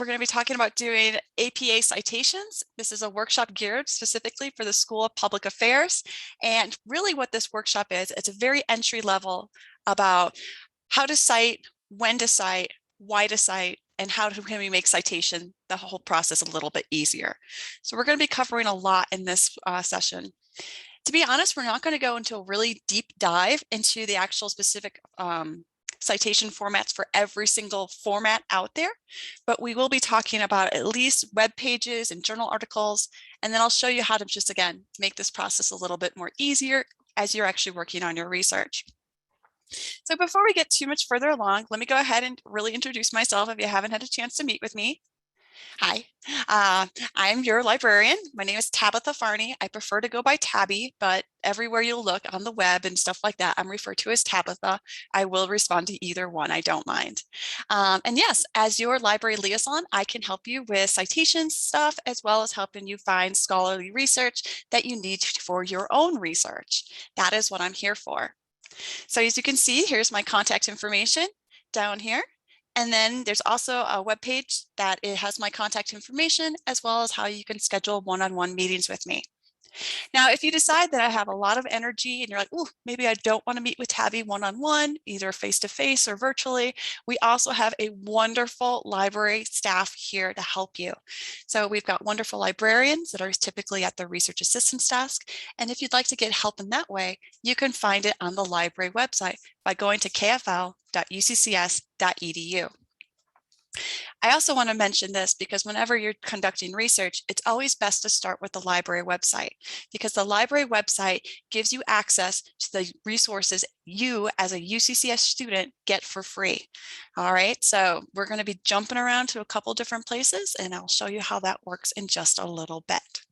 we're going to be talking about doing APA citations. This is a workshop geared specifically for the School of Public Affairs. And really what this workshop is, it's a very entry level about how to cite, when to cite, why to cite, and how can we make citation, the whole process, a little bit easier. So we're going to be covering a lot in this session. To be honest, we're not going to go into a really deep dive into the actual specific citation formats for every single format out there, but we will be talking about at least web pages and journal articles, and then I'll show you how to just, again, make this process a little bit more easier as you're actually working on your research. So before we get too much further along, let me go ahead and really introduce myself if you haven't had a chance to meet with me. Hi, I'm your librarian. My name is Tabitha Farney. I prefer to go by Tabby, but everywhere you'll look on the web and stuff like that, I'm referred to as Tabitha. I will respond to either one, I don't mind. And yes, as your library liaison, I can help you with citation stuff, as well as helping you find scholarly research that you need for your own research. That is what I'm here for. So as you can see, here's my contact information down here. And then there's also a web page that it has my contact information, as well as how you can schedule one-on-one meetings with me. Now, if you decide that I have a lot of energy and you're like, oh, maybe I don't want to meet with Tabby one-on-one, either face-to-face or virtually, we also have a wonderful library staff here to help you. So we've got wonderful librarians that are typically at the research assistance desk. And if you'd like to get help in that way, you can find it on the library website by going to kfl.uccs.edu. I also want to mention this because whenever you're conducting research, it's always best to start with the library website, because the library website gives you access to the resources you as a UCCS student get for free. All right, so we're going to be jumping around to a couple different places, and I'll show you how that works in just a little bit.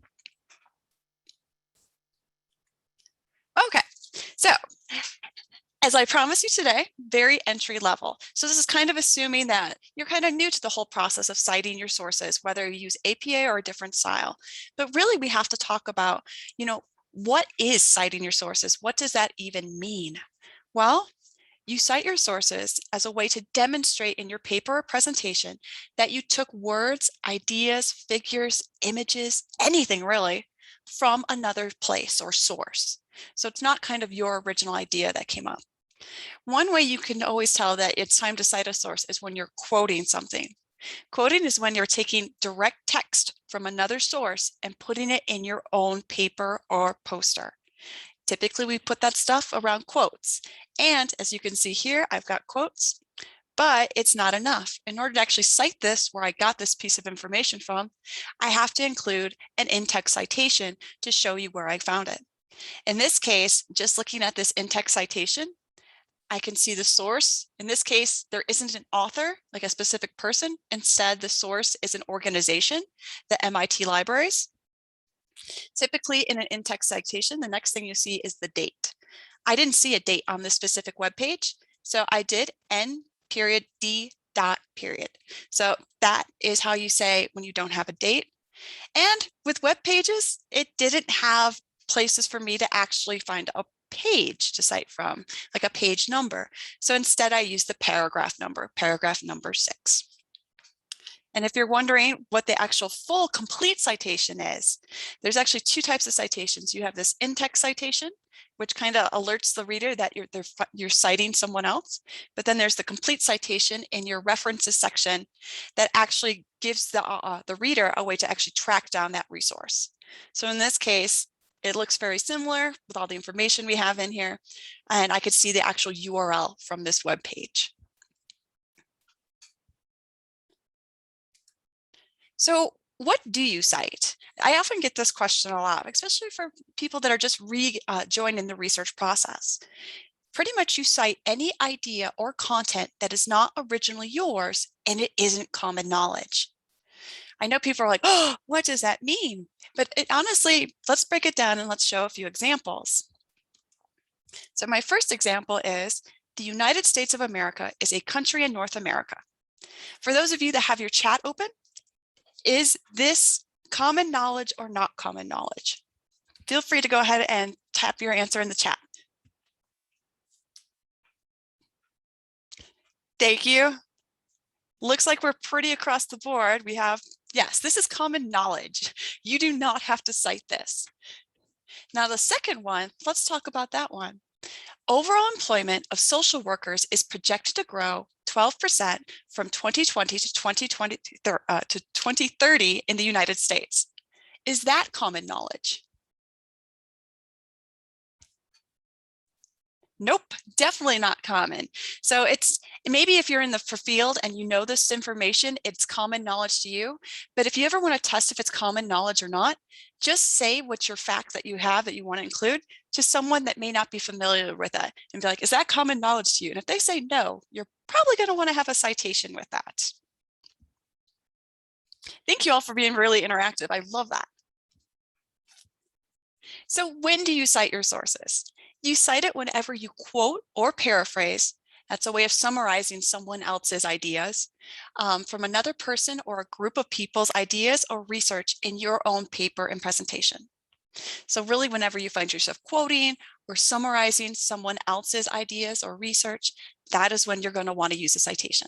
Okay, so as I promised you today, very entry level. So this is kind of assuming that you're kind of new to the whole process of citing your sources, whether you use APA or a different style. But really, we have to talk about, what is citing your sources? What does that even mean? Well, you cite your sources as a way to demonstrate in your paper or presentation that you took words, ideas, figures, images, anything really, from another place or source. So it's not kind of your original idea that came up. One way you can always tell that it's time to cite a source is when you're quoting something. Quoting is when you're taking direct text from another source and putting it in your own paper or poster. Typically, we put that stuff around quotes. And as you can see here, I've got quotes, but it's not enough. In order to actually cite this, where I got this piece of information from, I have to include an in-text citation to show you where I found it. In this case, just looking at this in-text citation, I can see the source. In this case, there isn't an author, like a specific person. Instead, the source is an organization, the MIT Libraries. Typically, in an in-text citation, the next thing you see is the date. I didn't see a date on this specific web page, so I did N.D. period. So that is how you say when you don't have a date. And with web pages, it didn't have places for me to actually find a page to cite from, like a page number. So instead I used the paragraph number 6. And if you're wondering what the actual full complete citation is, there's actually two types of citations. You have this in-text citation, which kind of alerts the reader that you're citing someone else. But then there's the complete citation in your references section that actually gives the reader a way to actually track down that resource. So in this case, it looks very similar with all the information we have in here, and I could see the actual URL from this web page. So what do you cite? I often get this question a lot, especially for people that are just joining the research process. Pretty much you cite any idea or content that is not originally yours and it isn't common knowledge. I know people are like, oh, what does that mean? But honestly, let's break it down and let's show a few examples. So my first example is the United States of America is a country in North America. For those of you that have your chat open, is this common knowledge or not common knowledge? Feel free to go ahead and tap your answer in the chat. Thank you. Looks like we're pretty across the board. We have, yes, this is common knowledge. You do not have to cite this. Now the second one, let's talk about that one. Overall employment of social workers is projected to grow 12% from 2020 to 2030 in the United States. Is that common knowledge? Nope, definitely not common. So it's maybe if you're in the field and you know this information, it's common knowledge to you. But if you ever want to test if it's common knowledge or not, just say what's your fact that you have that you want to include to someone that may not be familiar with it and be like, is that common knowledge to you? And if they say no, you're probably going to want to have a citation with that. Thank you all for being really interactive. I love that. So when do you cite your sources? You cite it whenever you quote or paraphrase. That's a way of summarizing someone else's ideas from another person or a group of people's ideas or research in your own paper and presentation. So really, whenever you find yourself quoting or summarizing someone else's ideas or research, that is when you're going to want to use a citation.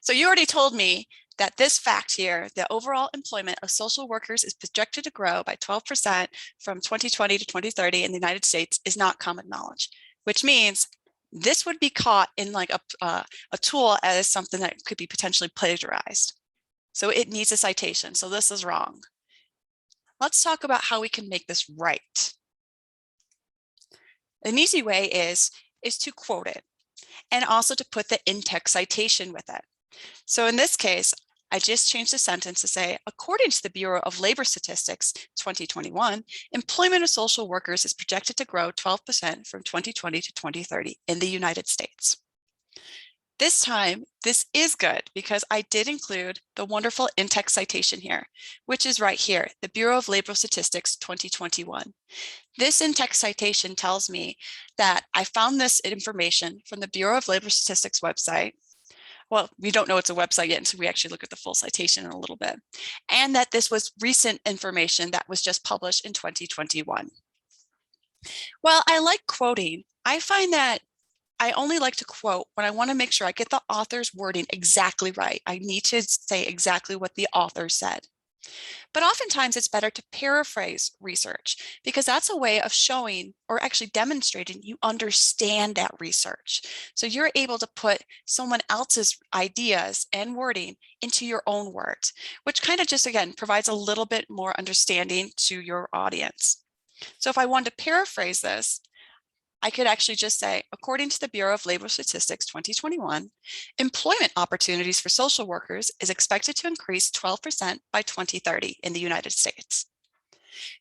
So you already told me that this fact here, the overall employment of social workers is projected to grow by 12% from 2020 to 2030 in the United States is not common knowledge, which means this would be caught in like a tool as something that could be potentially plagiarized. So it needs a citation. So this is wrong. Let's talk about how we can make this right. An easy way is to quote it and also to put the in-text citation with it. So in this case, I just changed the sentence to say, according to the Bureau of Labor Statistics 2021, employment of social workers is projected to grow 12% from 2020 to 2030 in the United States. This time, this is good because I did include the wonderful in-text citation here, which is right here, the Bureau of Labor Statistics 2021. This in-text citation tells me that I found this information from the Bureau of Labor Statistics website. Well, we don't know it's a website yet until we actually look at the full citation in a little bit. And that this was recent information that was just published in 2021. Well, I like quoting. I find that I only like to quote when I want to make sure I get the author's wording exactly right. I need to say exactly what the author said. But oftentimes it's better to paraphrase research because that's a way of showing or actually demonstrating you understand that research. So you're able to put someone else's ideas and wording into your own words, which kind of just, again, provides a little bit more understanding to your audience. So if I wanted to paraphrase this, I could actually just say, according to the Bureau of Labor Statistics 2021, employment opportunities for social workers is expected to increase 12% by 2030 in the United States.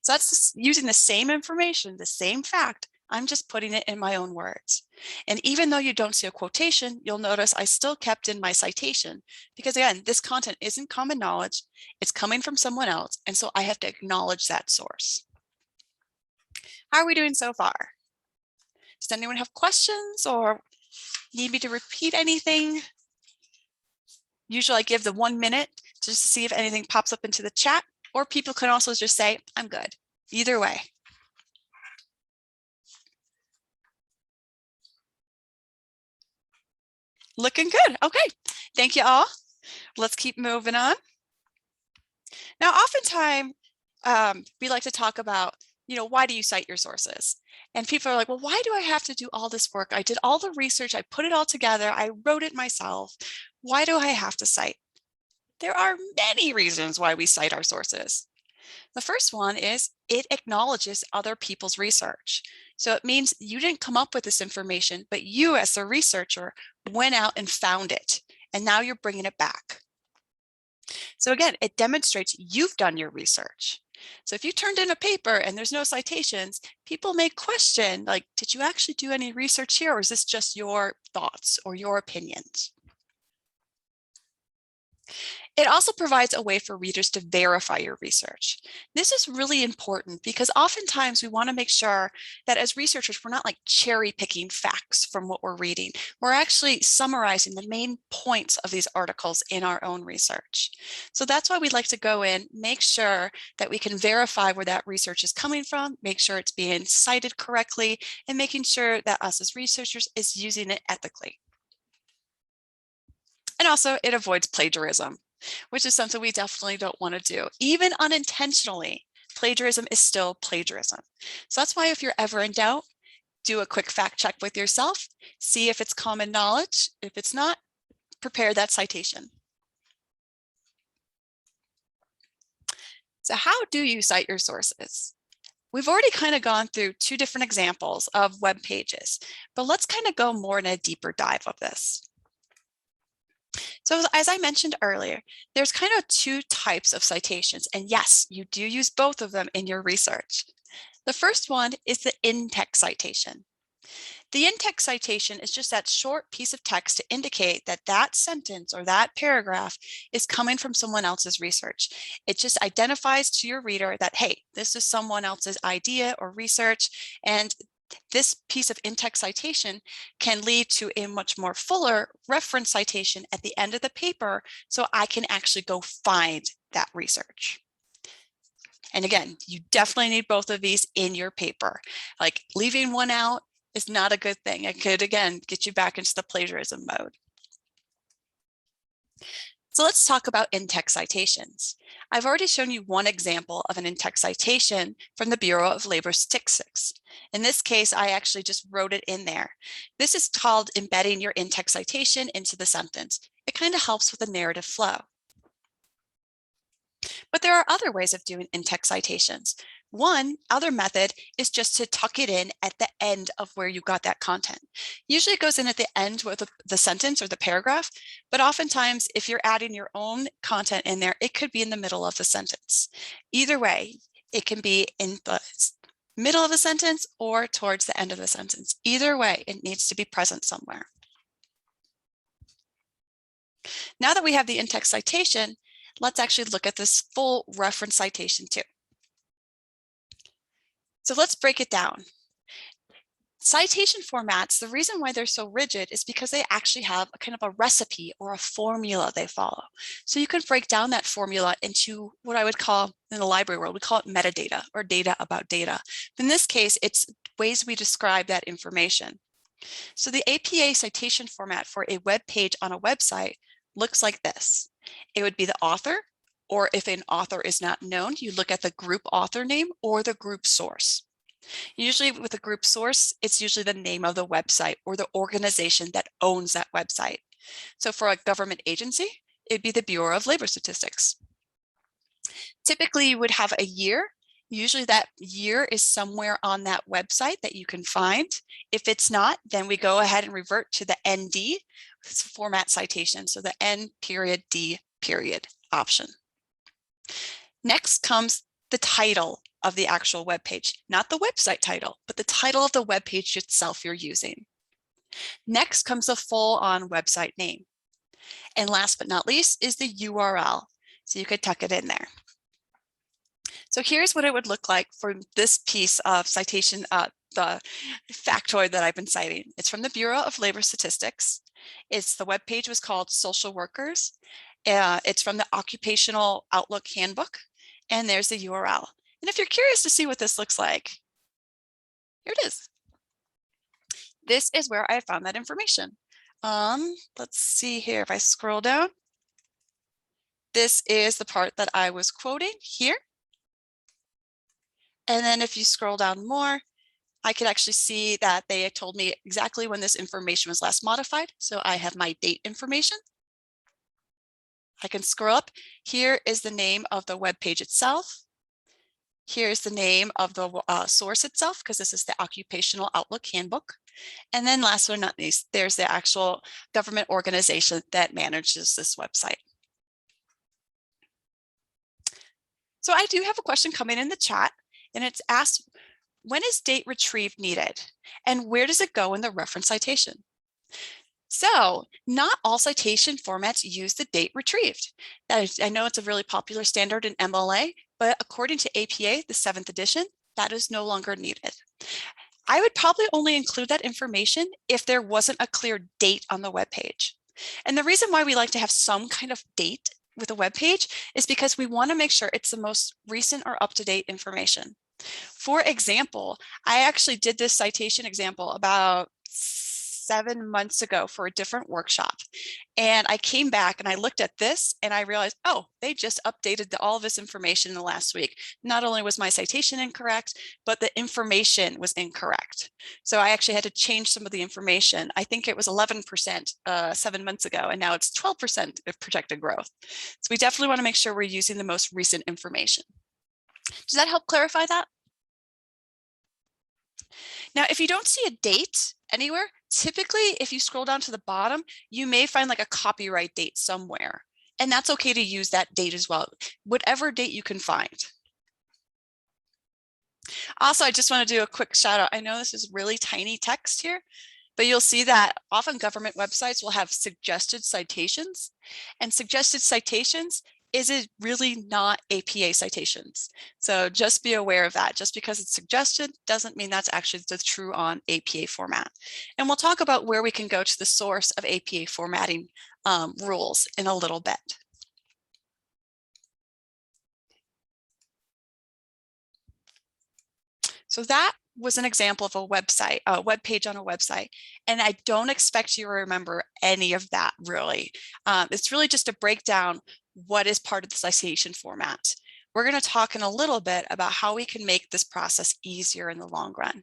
So that's using the same information, the same fact, I'm just putting it in my own words. And even though you don't see a quotation, you'll notice I still kept in my citation because again, this content isn't common knowledge, it's coming from someone else, and so I have to acknowledge that source. How are we doing so far? Does anyone have questions or need me to repeat anything? Usually I give the 1 minute just to see if anything pops up into the chat, or people can also just say, I'm good. Either way. Looking good. Okay. Thank you all. Let's keep moving on. Now, oftentimes we like to talk about, why do you cite your sources? And people are like, well, why do I have to do all this work? I did all the research, I put it all together, I wrote it myself. Why do I have to cite? There are many reasons why we cite our sources. The first one is it acknowledges other people's research. So it means you didn't come up with this information, but you as a researcher went out and found it, and now you're bringing it back. So again, it demonstrates you've done your research. So if you turned in a paper and there's no citations, people may question, like, did you actually do any research here, or is this just your thoughts or your opinions? It also provides a way for readers to verify your research. This is really important because oftentimes we want to make sure that as researchers, we're not like cherry picking facts from what we're reading. We're actually summarizing the main points of these articles in our own research. So that's why we'd like to go in, make sure that we can verify where that research is coming from, make sure it's being cited correctly, and making sure that us as researchers is using it ethically. And also it avoids plagiarism, which is something we definitely don't want to do. Even unintentionally, plagiarism is still plagiarism. So that's why if you're ever in doubt, do a quick fact check with yourself, see if it's common knowledge. If it's not, prepare that citation. So how do you cite your sources? We've already kind of gone through two different examples of web pages, but let's kind of go more in a deeper dive of this. So as I mentioned earlier, there's kind of two types of citations, and yes, you do use both of them in your research. The first one is the in-text citation. The in-text citation is just that short piece of text to indicate that that sentence or that paragraph is coming from someone else's research. It just identifies to your reader that, hey, this is someone else's idea or research, and this piece of in-text citation can lead to a much more fuller reference citation at the end of the paper, so I can actually go find that research. And again, you definitely need both of these in your paper. Like leaving one out is not a good thing. It could, again, get you back into the plagiarism mode. So let's talk about in-text citations. I've already shown you one example of an in-text citation from the Bureau of Labor Statistics. In this case, I actually just wrote it in there. This is called embedding your in-text citation into the sentence. It kind of helps with the narrative flow. But there are other ways of doing in-text citations. One other method is just to tuck it in at the end of where you got that content. Usually it goes in at the end with the sentence or the paragraph, but oftentimes if you're adding your own content in there, it could be in the middle of the sentence. Either way, it can be in the middle of the sentence or towards the end of the sentence. Either way, it needs to be present somewhere. Now that we have the in-text citation, let's actually look at this full reference citation too. So let's break it down. Citation formats, the reason why they're so rigid is because they actually have a kind of a recipe or a formula they follow. So you can break down that formula into what I would call, in the library world, we call it metadata or data about data. In this case, it's ways we describe that information. So the APA citation format for a web page on a website looks like this. It would be the author, or if an author is not known, you look at the group author name or the group source. Usually with a group source, it's usually the name of the website or the organization that owns that website. So for a government agency, it'd be the Bureau of Labor Statistics. Typically you would have a year. Usually that year is somewhere on that website that you can find. If it's not, then we go ahead and revert to the ND format citation. So the N period D period option. Next comes the title of the actual web page, not the website title, but the title of the web page itself you're using. Next comes the full-on website name. And last but not least is the URL. So you could tuck it in there. So here's what it would look like for this piece of citation, the factoid that I've been citing. It's from the Bureau of Labor Statistics. The web page was called Social Workers. It's from the Occupational Outlook Handbook. And there's the URL. And if you're curious to see what this looks like, here it is. This is where I found that information. Let's see here if I scroll down. This is the part that I was quoting here. And then if you scroll down more, I could actually see that they told me exactly when this information was last modified. So I have my date information. I can scroll up. Here is the name of the web page itself. Here's the name of the source itself, because this is the Occupational Outlook Handbook. And then last but not least, there's the actual government organization that manages this website. So I do have a question coming in the chat, and it's asked, when is date retrieve needed? And where does it go in the reference citation? So not all citation formats use the date retrieved. I know it's a really popular standard in MLA, but according to APA, the 7th edition, that is no longer needed. I would probably only include that information if there wasn't a clear date on the web page. And the reason why we like to have some kind of date with a web page is because we want to make sure it's the most recent or up-to-date information. For example, I actually did this citation example about 7 months ago for a different workshop. And I came back and I looked at this and I realized, oh, they just updated all of this information in the last week. Not only was my citation incorrect, but the information was incorrect. So I actually had to change some of the information. I think it was 11% 7 months ago, and now it's 12% of projected growth. So we definitely want to make sure we're using the most recent information. Does that help clarify that? Now, if you don't see a date anywhere, typically if you scroll down to the bottom, you may find like a copyright date somewhere. And that's okay to use that date as well, whatever date you can find. Also, I just want to do a quick shout out. I know this is really tiny text here, but you'll see that often government websites will have suggested citations, and suggested citations is it really not APA citations. So just be aware of that. Just because it's suggested doesn't mean that's actually the true on APA format. And we'll talk about where we can go to the source of APA formatting rules in a little bit. So that was an example of a website, a web page on a website. And I don't expect you to remember any of that really. It's really just to break down what is part of the citation format. We're going to talk in a little bit about how we can make this process easier in the long run.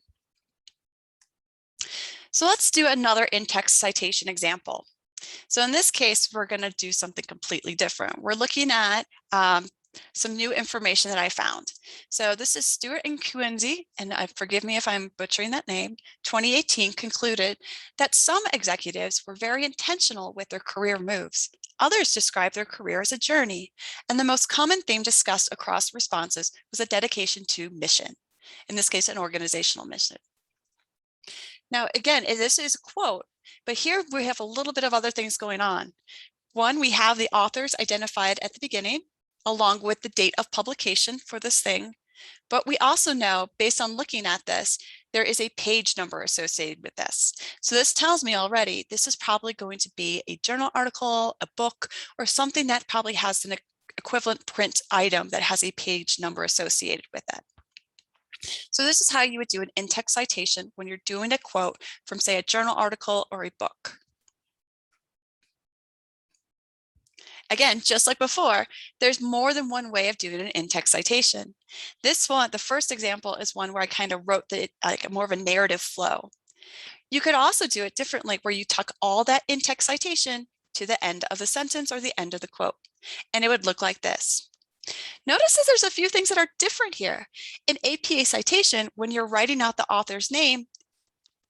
So let's do another in-text citation example. So in this case, we're going to do something completely different. We're looking at some new information that I found. So this is Stewart and Quincy, and forgive me if I'm butchering that name, 2018 concluded that some executives were very intentional with their career moves. Others described their career as a journey, and the most common theme discussed across responses was a dedication to mission, in this case, an organizational mission. Now, again, this is a quote, but here we have a little bit of other things going on. One, we have the authors identified at the beginning, along with the date of publication for this thing. But we also know, based on looking at this, there is a page number associated with this. So this tells me already, this is probably going to be a journal article, a book, or something that probably has an equivalent print item that has a page number associated with it. So this is how you would do an in-text citation when you're doing a quote from, say, a journal article or a book. Again, just like before, there's more than one way of doing an in-text citation. This one, the first example, is one where I kind of wrote like more of a narrative flow. You could also do it differently, where you tuck all that in-text citation to the end of the sentence or the end of the quote, and it would look like this. Notice that there's a few things that are different here. In APA citation, when you're writing out the author's name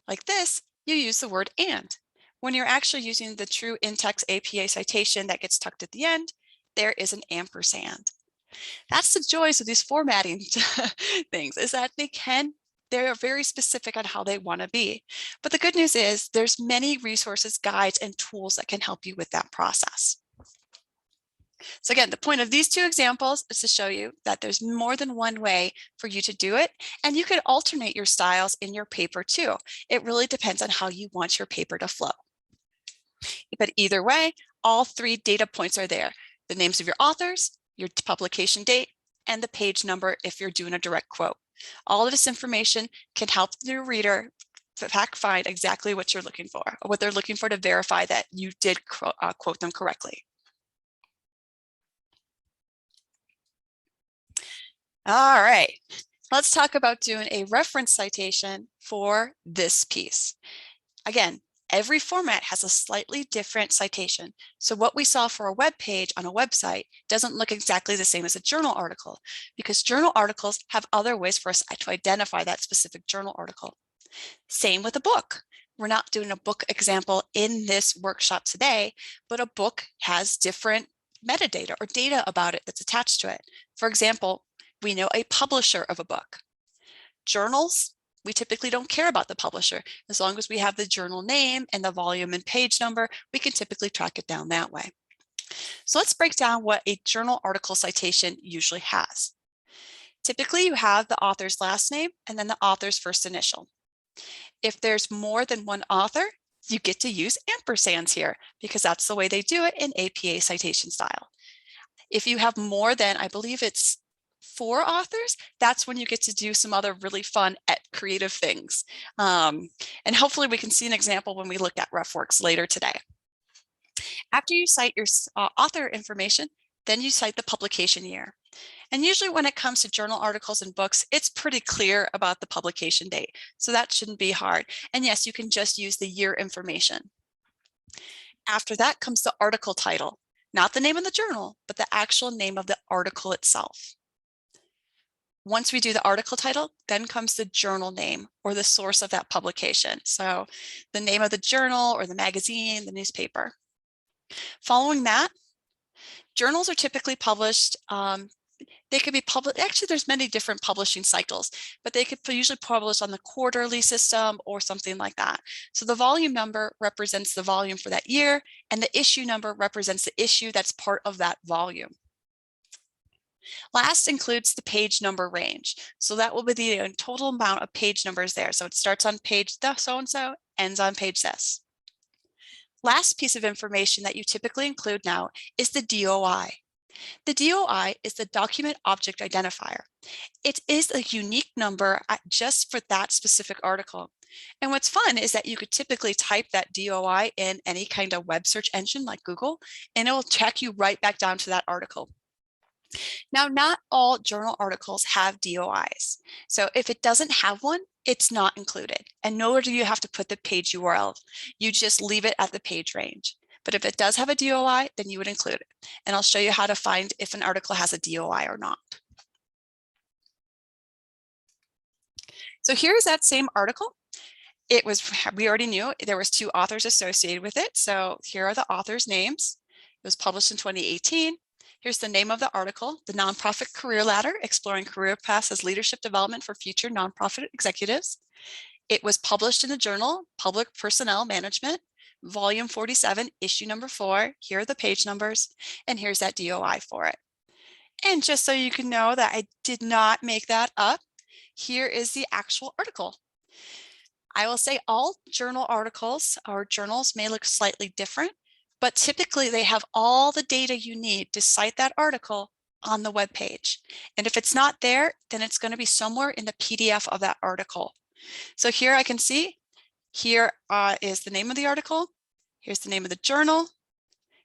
like this, you use the word "and." When you're actually using the true in-text APA citation that gets tucked at the end, there is an ampersand. That's the joys of these formatting things, is that they're very specific on how they want to be. But the good news is there's many resources, guides, and tools that can help you with that process. So again, the point of these two examples is to show you that there's more than one way for you to do it, and you could alternate your styles in your paper too. It really depends on how you want your paper to flow. But either way, all three data points are there: the names of your authors, your publication date, and the page number if you're doing a direct quote. All of this information can help the reader find exactly what you're looking for, or what they're looking for, to verify that you did quote them correctly. All right, let's talk about doing a reference citation for this piece. Again, every format has a slightly different citation. So what we saw for a web page on a website doesn't look exactly the same as a journal article, because journal articles have other ways for us to identify that specific journal article. Same with a book. We're not doing a book example in this workshop today, but a book has different metadata or data about it that's attached to it. For example, we know a publisher of a book. Journals, we typically don't care about the publisher. As long as we have the journal name and the volume and page number, we can typically track it down that way. So let's break down what a journal article citation usually has. Typically, you have the author's last name and then the author's first initial. If there's more than one author, you get to use ampersands here, because that's the way they do it in APA citation style. If you have more than, I believe it's 4 authors, that's when you get to do some other really fun creative things. And hopefully we can see an example when we look at RefWorks later today. After you cite your author information, then you cite the publication year. And usually when it comes to journal articles and books, it's pretty clear about the publication date. So that shouldn't be hard. And yes, you can just use the year information. After that comes the article title, not the name of the journal, but the actual name of the article itself. Once we do the article title, then comes the journal name or the source of that publication. So the name of the journal or the magazine, the newspaper. Following that, journals are typically published. They could be published, actually there's many different publishing cycles, but they could usually publish on the quarterly system or something like that. So the volume number represents the volume for that year, and the issue number represents the issue that's part of that volume. Last includes the page number range. So that will be the total amount of page numbers there. So it starts on page so-and-so, ends on page this. Last piece of information that you typically include now is the DOI. The DOI is the document object identifier. It is a unique number just for that specific article. And what's fun is that you could typically type that DOI in any kind of web search engine like Google, and it will track you right back down to that article. Now, not all journal articles have DOIs. So if it doesn't have one, it's not included. And nor do you have to put the page URL. You just leave it at the page range. But if it does have a DOI, then you would include it. And I'll show you how to find if an article has a DOI or not. So here's that same article. We already knew there was 2 authors associated with it. So here are the authors' names. It was published in 2018. Here's the name of the article, The Nonprofit Career Ladder, Exploring Career Paths as Leadership Development for Future Nonprofit Executives. It was published in the journal, Public Personnel Management, Volume 47, Issue number 4. Here are the page numbers, and here's that DOI for it. And just so you can know that I did not make that up, here is the actual article. I will say all journal articles or journals may look slightly different, but typically they have all the data you need to cite that article on the web page. And if it's not there, then it's going to be somewhere in the PDF of that article. So here I can see, here is the name of the article. Here's the name of the journal.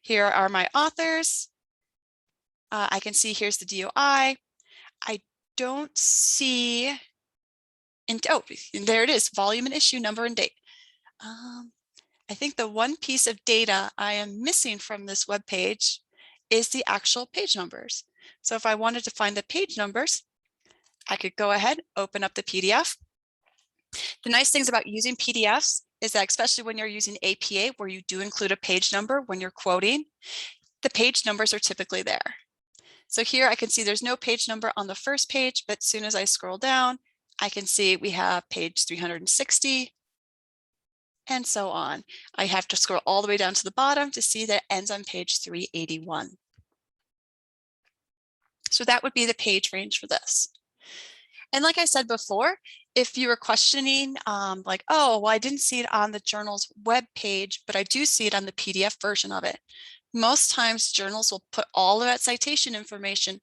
Here are my authors. I can see here's the DOI. I don't see, and there it is, volume and issue number and date. I think the one piece of data I am missing from this web page is the actual page numbers. So if I wanted to find the page numbers, I could go ahead, open up the PDF. The nice things about using PDFs is that, especially when you're using APA, where you do include a page number when you're quoting, the page numbers are typically there. So here I can see there's no page number on the first page, but as soon as I scroll down, I can see we have page 360 and so on. I have to scroll all the way down to the bottom to see that it ends on page 381. So that would be the page range for this. And like I said before, if you were questioning like, oh, well, I didn't see it on the journal's web page, but I do see it on the PDF version of it. Most times journals will put all of that citation information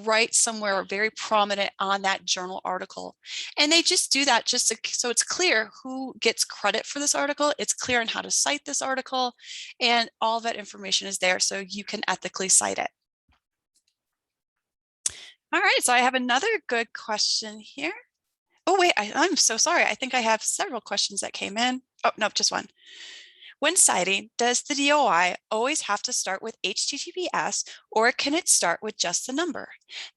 right somewhere very prominent on that journal article. And they just do that just so it's clear who gets credit for this article. It's clear on how to cite this article, and all that information is there so you can ethically cite it. All right, so I have another good question here. Oh, wait, I'm so sorry. I think I have several questions that came in. Oh, no, just one. When citing, does the DOI always have to start with HTTPS, or can it start with just the number?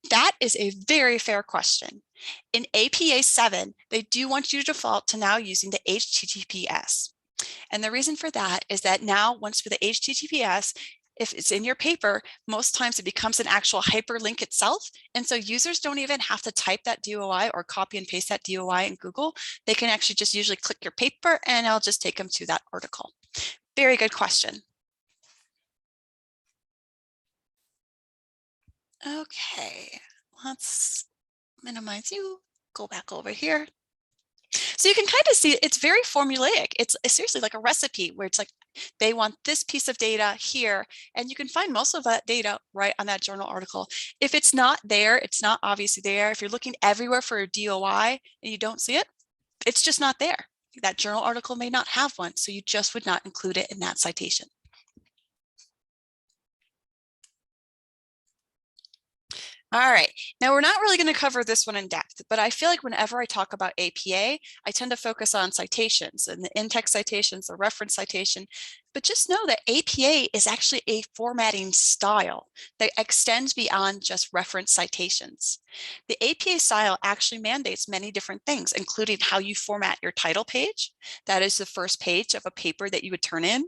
That is a very fair question. In APA 7, they do want you to default to now using the HTTPS. And the reason for that is that now, once with the HTTPS, if it's in your paper, most times it becomes an actual hyperlink itself. And so users don't even have to type that DOI or copy and paste that DOI in Google. They can actually just usually click your paper and it'll just take them to that article. Very good question. Okay, let's minimize you, go back over here. So you can kind of see it's very formulaic. It's seriously like a recipe where it's like, They want this piece of data here, and you can find most of that data right on that journal article. If it's not there, it's not obviously there. If you're looking everywhere for a DOI and you don't see it, it's just not there. That journal article may not have one, so you just would not include it in that citation. All right, now we're not really going to cover this one in depth, but I feel like whenever I talk about APA, I tend to focus on citations and the in-text citations, the reference citation, but just know that APA is actually a formatting style that extends beyond just reference citations. The APA style actually mandates many different things, including how you format your title page. That is the first page of a paper that you would turn in,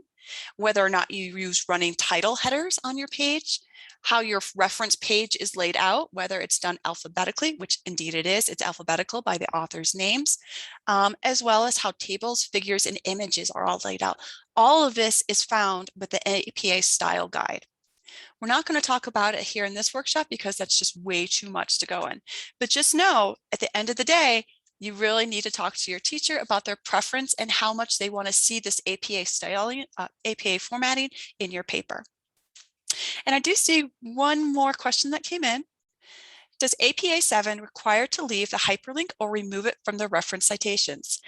whether or not you use running title headers on your page, how your reference page is laid out, whether it's done alphabetically, which indeed it is, it's alphabetical by the author's names, as well as how tables, figures, and images are all laid out. All of this is found with the APA style guide. We're not going to talk about it here in this workshop because that's just way too much to go in. But just know at the end of the day, you really need to talk to your teacher about their preference and how much they want to see this APA styling, APA formatting in your paper. And I do see one more question that came in. Does APA 7 require to leave the hyperlink or remove it from the reference citations?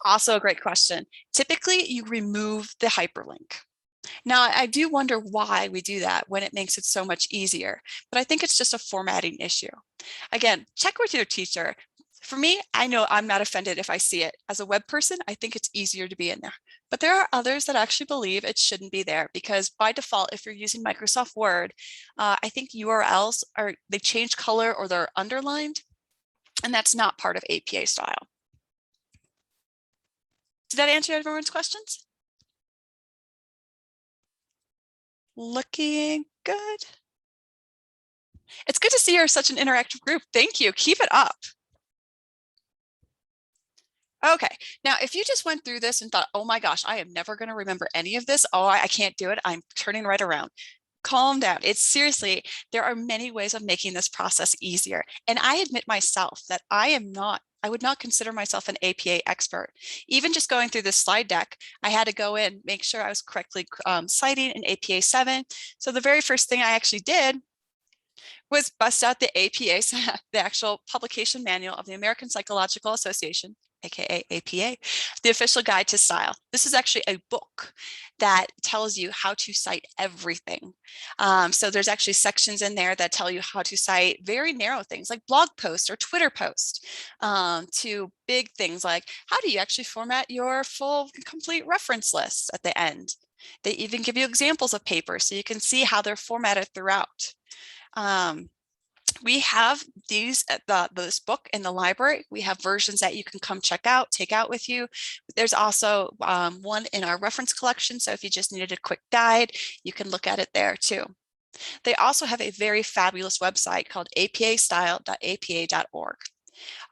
Also a great question. Typically, you remove the hyperlink. Now, I do wonder why we do that when it makes it so much easier, but I think it's just a formatting issue. Again, check with your teacher. For me, I know I'm not offended if I see it. As a web person, I think it's easier to be in there. But there are others that actually believe it shouldn't be there because by default, if you're using Microsoft Word, I think URLs they change color or they're underlined, and that's not part of APA style. Did that answer everyone's questions? Looking good. It's good to see you're such an interactive group. Thank you. Keep it up. Okay, now if you just went through this and thought, oh my gosh, I am never going to remember any of this. Oh, I can't do it. I'm turning right around. Calm down. It's seriously, there are many ways of making this process easier. And I admit myself that I would not consider myself an APA expert. Even just going through this slide deck, I had to go in, make sure I was correctly citing in APA 7. So the very first thing I actually did was bust out the APA, the actual publication manual of the American Psychological Association, aka APA, the official guide to style. This is actually a book that tells you how to cite everything. So there's actually sections in there that tell you how to cite very narrow things like blog posts or Twitter posts, to big things like how do you actually format your full complete reference list at the end. They even give you examples of papers so you can see how they're formatted throughout. We have these this book in the library. We have versions that you can come check out, take out with you. There's also one in our reference collection. So if you just needed a quick guide, you can look at it there too. They also have a very fabulous website called apastyle.apa.org.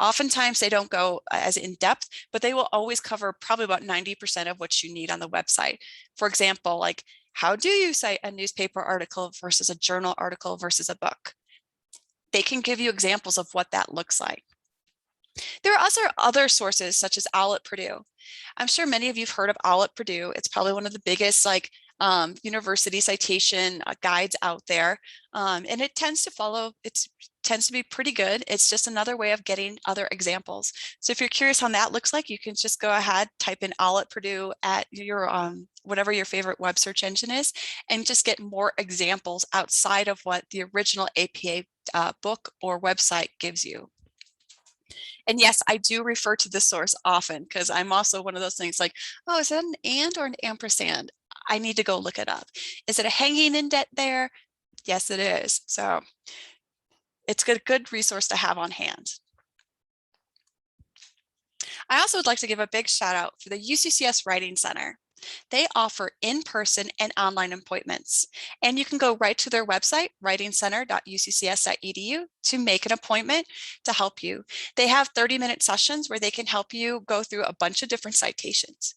Oftentimes they don't go as in depth, but they will always cover probably about 90% of what you need on the website. For example, like how do you cite a newspaper article versus a journal article versus a book? They can give you examples of what that looks like. There are also other sources such as OWL at Purdue. I'm sure many of you have heard of OWL at Purdue. It's probably one of the biggest university citation guides out there. And it tends to be pretty good. It's just another way of getting other examples. So if you're curious how that looks like, you can just go ahead, type in OWL at Purdue at your whatever your favorite web search engine is, and just get more examples outside of what the original APA book or website gives you. And yes, I do refer to this source often because I'm also one of those things like, oh, is that an and or an ampersand? I need to go look it up. Is it a hanging indent there? Yes, it is. So it's a good resource to have on hand. I also would like to give a big shout out for the UCCS Writing Center. They offer in-person and online appointments, and you can go right to their website, writingcenter.uccs.edu, to make an appointment to help you. They have 30-minute sessions where they can help you go through a bunch of different citations.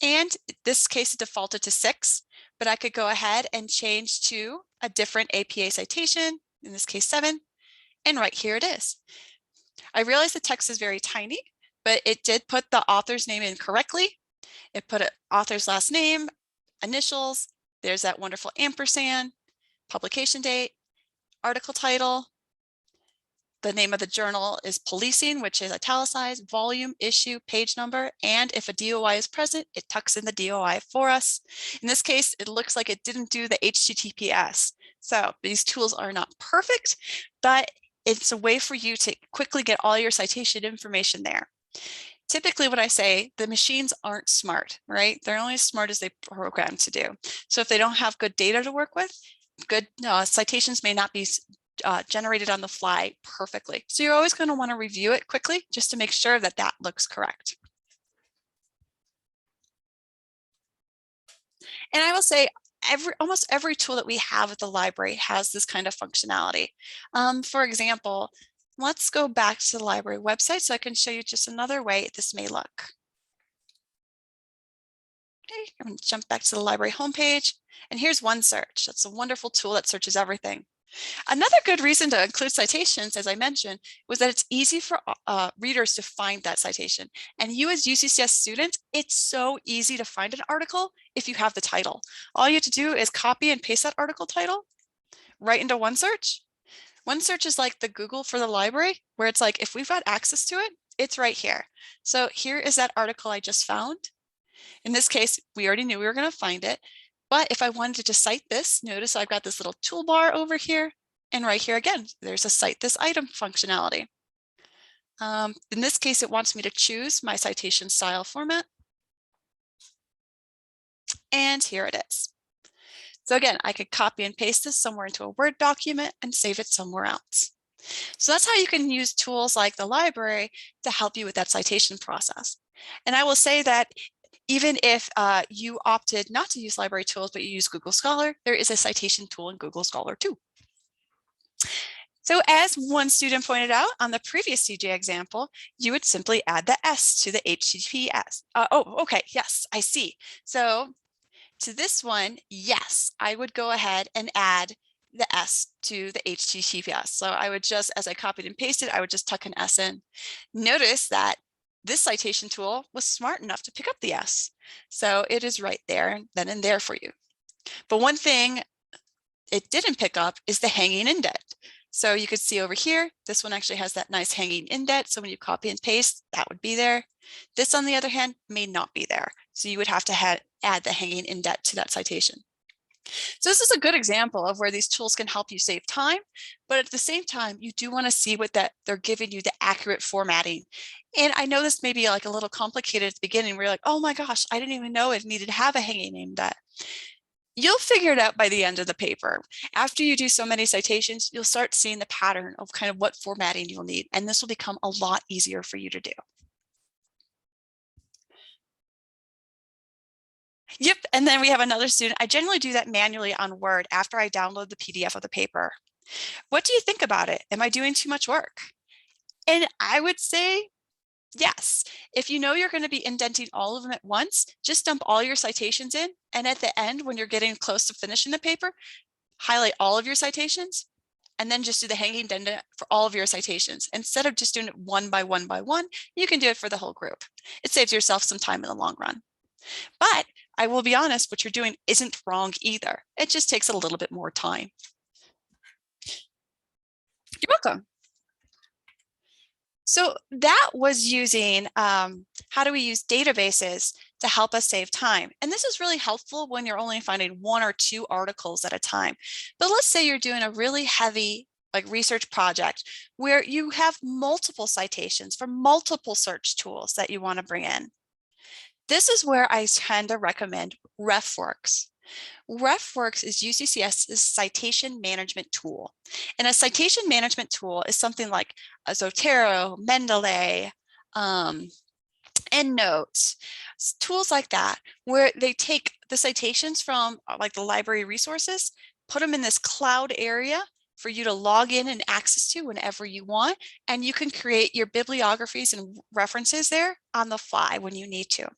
And in this case, it defaulted to 6, but I could go ahead and change to a different APA citation, in this case 7, and right here it is. I realize the text is very tiny, but it did put the author's name in correctly. It put an author's last name, initials, there's that wonderful ampersand, publication date, article title. The name of the journal is Policing, which is italicized, volume, issue, page number, and if a DOI is present, it tucks in the DOI for us. In this case, it looks like it didn't do the HTTPS. So these tools are not perfect, but it's a way for you to quickly get all your citation information there. Typically, when I say the machines aren't smart, right? They're only as smart as they program to do. So if they don't have good data to work with, good citations may not be generated on the fly perfectly. So you're always going to want to review it quickly just to make sure that that looks correct. And I will say almost every tool that we have at the library has this kind of functionality. For example, let's go back to the library website so I can show you just another way this may look. Okay, I'm going to jump back to the library homepage, and here's OneSearch. That's a wonderful tool that searches everything. Another good reason to include citations, as I mentioned, was that it's easy for readers to find that citation. And you as UCCS students, it's so easy to find an article if you have the title. All you have to do is copy and paste that article title right into OneSearch. OneSearch is like the Google for the library, where it's like, if we've got access to it, it's right here. So here is that article I just found. In this case, we already knew we were going to find it. But if I wanted to cite this, notice I've got this little toolbar over here. And right here again, there's a cite this item functionality. In this case, it wants me to choose my citation style format. And here it is. So again, I could copy and paste this somewhere into a Word document and save it somewhere else. So that's how you can use tools like the library to help you with that citation process. And I will say that even if you opted not to use library tools, but you use Google Scholar, there is a citation tool in Google Scholar too. So as one student pointed out on the previous CJ example, you would simply add the S to the HTTPS. Oh, okay, yes, I see. So to this one, yes, I would go ahead and add the S to the HTTPS. So I would just, as I copied and pasted, I would just tuck an S in. Notice that this citation tool was smart enough to pick up the S. So it is right there, then and there for you. But one thing it didn't pick up is the hanging indent. So you could see over here, this one actually has that nice hanging indent. So when you copy and paste, that would be there. This, on the other hand, may not be there. So you would have to add the hanging indent to that citation. So this is a good example of where these tools can help you save time, but at the same time, you do want to see what they're giving you the accurate formatting. And I know this may be like a little complicated at the beginning where you're like, oh my gosh, I didn't even know it needed to have a hanging indent. You'll figure it out by the end of the paper. After you do so many citations, you'll start seeing the pattern of kind of what formatting you'll need, and this will become a lot easier for you to do. Yep, and then we have another student. I generally do that manually on Word after I download the PDF of the paper. What do you think about it? Am I doing too much work? And I would say yes. If you know you're going to be indenting all of them at once, just dump all your citations in, and at the end, when you're getting close to finishing the paper, highlight all of your citations, and then just do the hanging indent for all of your citations. Instead of just doing it one by one by one, you can do it for the whole group. It saves yourself some time in the long run. But I will be honest, what you're doing isn't wrong either. It just takes a little bit more time. You're welcome. So that was using how do we use databases to help us save time. And this is really helpful when you're only finding 1 or 2 articles at a time. But let's say you're doing a really heavy research project where you have multiple citations from multiple search tools that you want to bring in. This is where I tend to recommend RefWorks. RefWorks is UCCS's citation management tool. And a citation management tool is something like Zotero, Mendeley, EndNotes, tools like that, where they take the citations from like the library resources, put them in this cloud area for you to log in and access to whenever you want. And you can create your bibliographies and references there on the fly when you need to.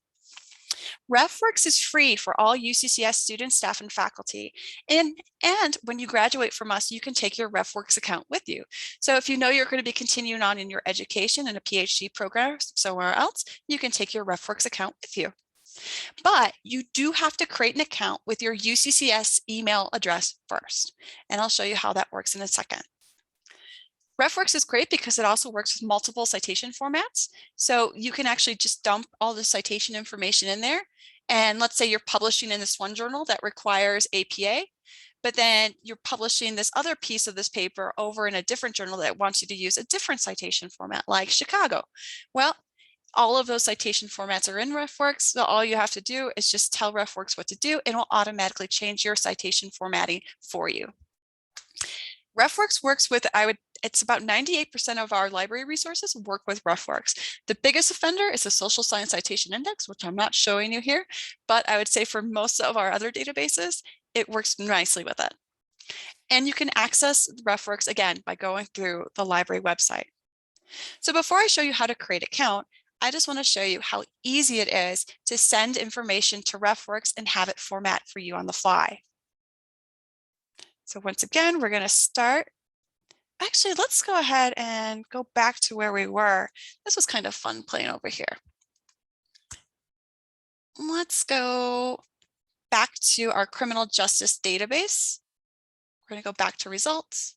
RefWorks is free for all UCCS students, staff, and faculty. And when you graduate from us, you can take your RefWorks account with you. So if you know you're going to be continuing on in your education in a PhD program somewhere else, you can take your RefWorks account with you. But you do have to create an account with your UCCS email address first. And I'll show you how that works in a second. RefWorks is great because it also works with multiple citation formats. So you can actually just dump all the citation information in there. And let's say you're publishing in this one journal that requires APA, but then you're publishing this other piece of this paper over in a different journal that wants you to use a different citation format like Chicago. Well, all of those citation formats are in RefWorks. So all you have to do is just tell RefWorks what to do and it will automatically change your citation formatting for you. RefWorks works with, it's about 98% of our library resources work with RefWorks. The biggest offender is the Social Science Citation Index, which I'm not showing you here, but I would say for most of our other databases, it works nicely with it. And you can access RefWorks again by going through the library website. So before I show you how to create an account, I just want to show you how easy it is to send information to RefWorks and have it format for you on the fly. So once again, we're going to start. Actually, let's go ahead and go back to where we were. This was kind of fun playing over here. Let's go back to our criminal justice database. We're going to go back to results.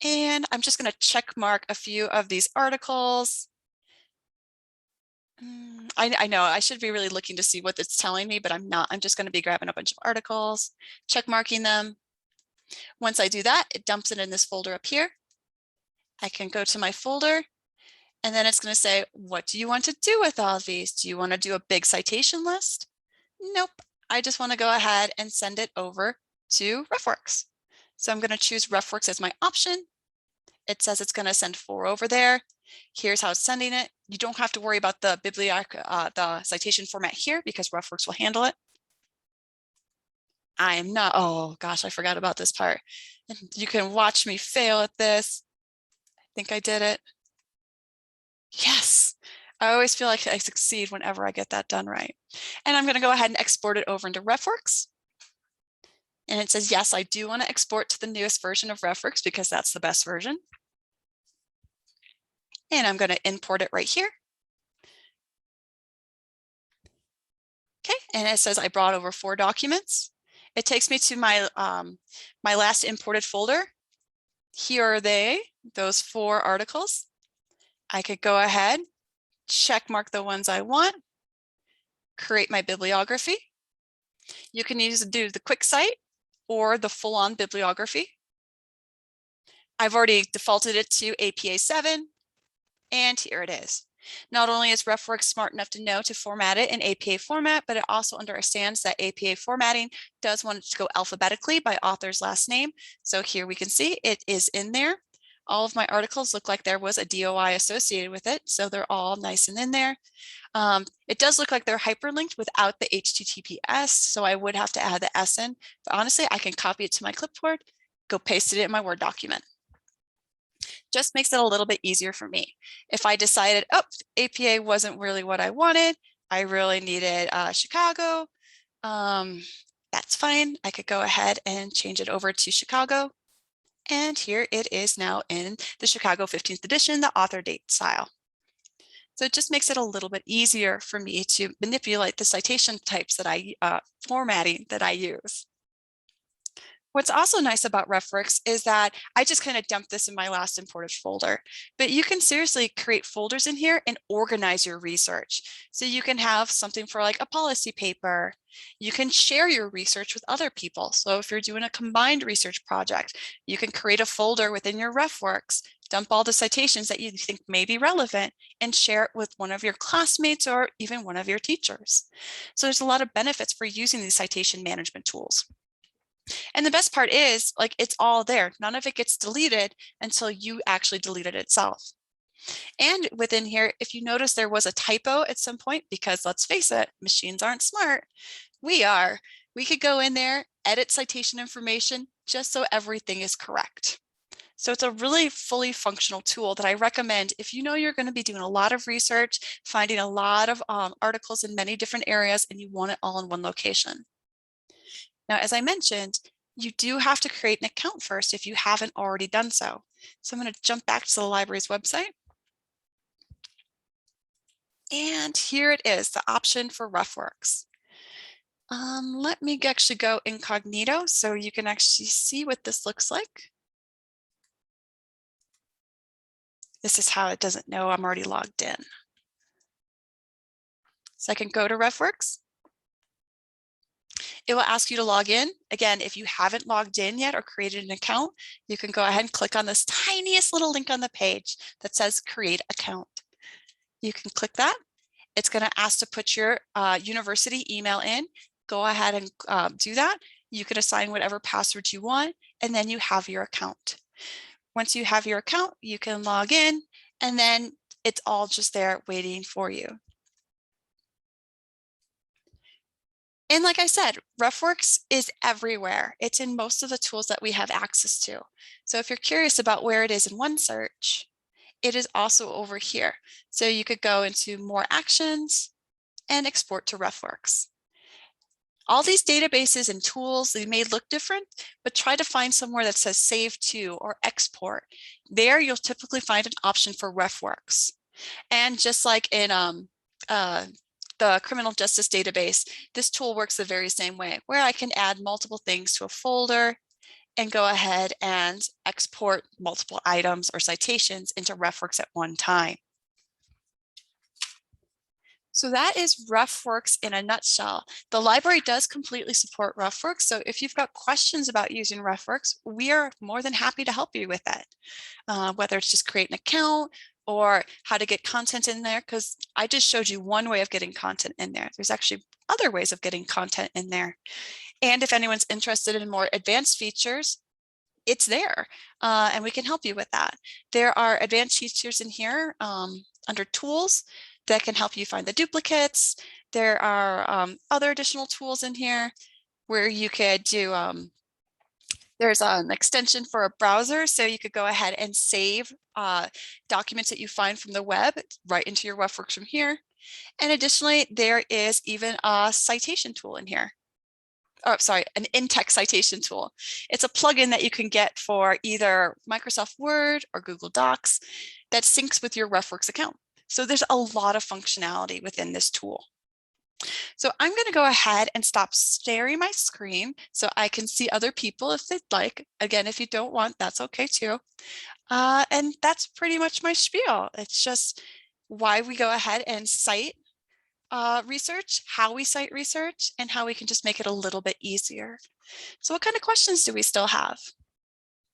And I'm just going to check mark a few of these articles. I know I should be really looking to see what it's telling me, but I'm not. I'm just going to be grabbing a bunch of articles, check marking them. Once I do that, it dumps it in this folder up here. I can go to my folder and then it's going to say, what do you want to do with all of these? Do you want to do a big citation list? Nope. I just want to go ahead and send it over to RefWorks. So I'm going to choose RefWorks as my option. It says it's going to send 4 over there. Here's how it's sending it. You don't have to worry about the the citation format here because RefWorks will handle it. I am not, oh gosh, I forgot about this part. You can watch me fail at this. I think I did it. Yes, I always feel like I succeed whenever I get that done right. And I'm going to go ahead and export it over into RefWorks. And it says, yes, I do want to export to the newest version of RefWorks because that's the best version. And I'm going to import it right here. Okay, and it says I brought over 4 documents. It takes me to my, my last imported folder. Here are they, those 4 articles. I could go ahead, check mark the ones I want, create my bibliography. You can do the quick cite or the full-on bibliography. I've already defaulted it to APA 7, and here it is. Not only is RefWorks smart enough to know to format it in APA format, but it also understands that APA formatting does want it to go alphabetically by author's last name. So here we can see it is in there. All of my articles look like there was a DOI associated with it, so they're all nice and in there. It does look like they're hyperlinked without the HTTPS, so I would have to add the S in. But honestly, I can copy it to my clipboard, go paste it in my Word document. Just makes it a little bit easier for me. If I decided, oh, APA wasn't really what I wanted, I really needed Chicago, that's fine. I could go ahead and change it over to Chicago. And here it is now in the Chicago 15th edition, the author date style. So it just makes it a little bit easier for me to manipulate the citation types that formatting that I use. What's also nice about RefWorks is that I just kind of dumped this in my last imported folder, but you can seriously create folders in here and organize your research. So you can have something for like a policy paper. You can share your research with other people. So if you're doing a combined research project, you can create a folder within your RefWorks, dump all the citations that you think may be relevant and share it with one of your classmates or even one of your teachers. So there's a lot of benefits for using these citation management tools. And the best part is, like, it's all there. None of it gets deleted until you actually delete it itself. And within here, if you notice there was a typo at some point, because let's face it, machines aren't smart. We are. We could go in there, edit citation information, just so everything is correct. So it's a really fully functional tool that I recommend if you know you're going to be doing a lot of research, finding a lot of articles in many different areas, and you want it all in one location. Now, as I mentioned, you do have to create an account first if you haven't already done so. So I'm going to jump back to the library's website. And here it is, the option for RefWorks. Let me actually go incognito so you can actually see what this looks like. This is how it doesn't know I'm already logged in. So I can go to RefWorks. It will ask you to log in. Again, if you haven't logged in yet or created an account, you can go ahead and click on this tiniest little link on the page that says create account. You can click that. It's going to ask to put your university email in. Go ahead and do that. You can assign whatever password you want, and then you have your account. Once you have your account, you can log in, and then it's all just there waiting for you. And like I said, RefWorks is everywhere. It's in most of the tools that we have access to. So if you're curious about where it is in one search, it is also over here. So you could go into more actions and export to RefWorks. All these databases and tools, they may look different, but try to find somewhere that says save to or export. There you'll typically find an option for RefWorks. And just like in the criminal justice database, this tool works the very same way, where I can add multiple things to a folder and go ahead and export multiple items or citations into RefWorks at one time. So that is RefWorks in a nutshell. The library does completely support RefWorks. So if you've got questions about using RefWorks, we are more than happy to help you with that. Whether it's just create an account or how to get content in there, because I just showed you one way of getting content in there. There's actually other ways of getting content in there. And if anyone's interested in more advanced features, it's there, and we can help you with that. There are advanced features in here under tools that can help you find the duplicates. There are other additional tools in here where you could do, there's an extension for a browser, so you could go ahead and save documents that you find from the web right into your RefWorks from here. And additionally, there is even a citation tool in here. Oh, sorry, an in-text citation tool. It's a plugin that you can get for either Microsoft Word or Google Docs that syncs with your RefWorks account. So there's a lot of functionality within this tool. So I'm going to go ahead and stop sharing my screen so I can see other people if they'd like. Again, if you don't want, that's okay too. And that's pretty much my spiel. It's just why we go ahead and cite research, how we cite research, and how we can just make it a little bit easier. So what kind of questions do we still have?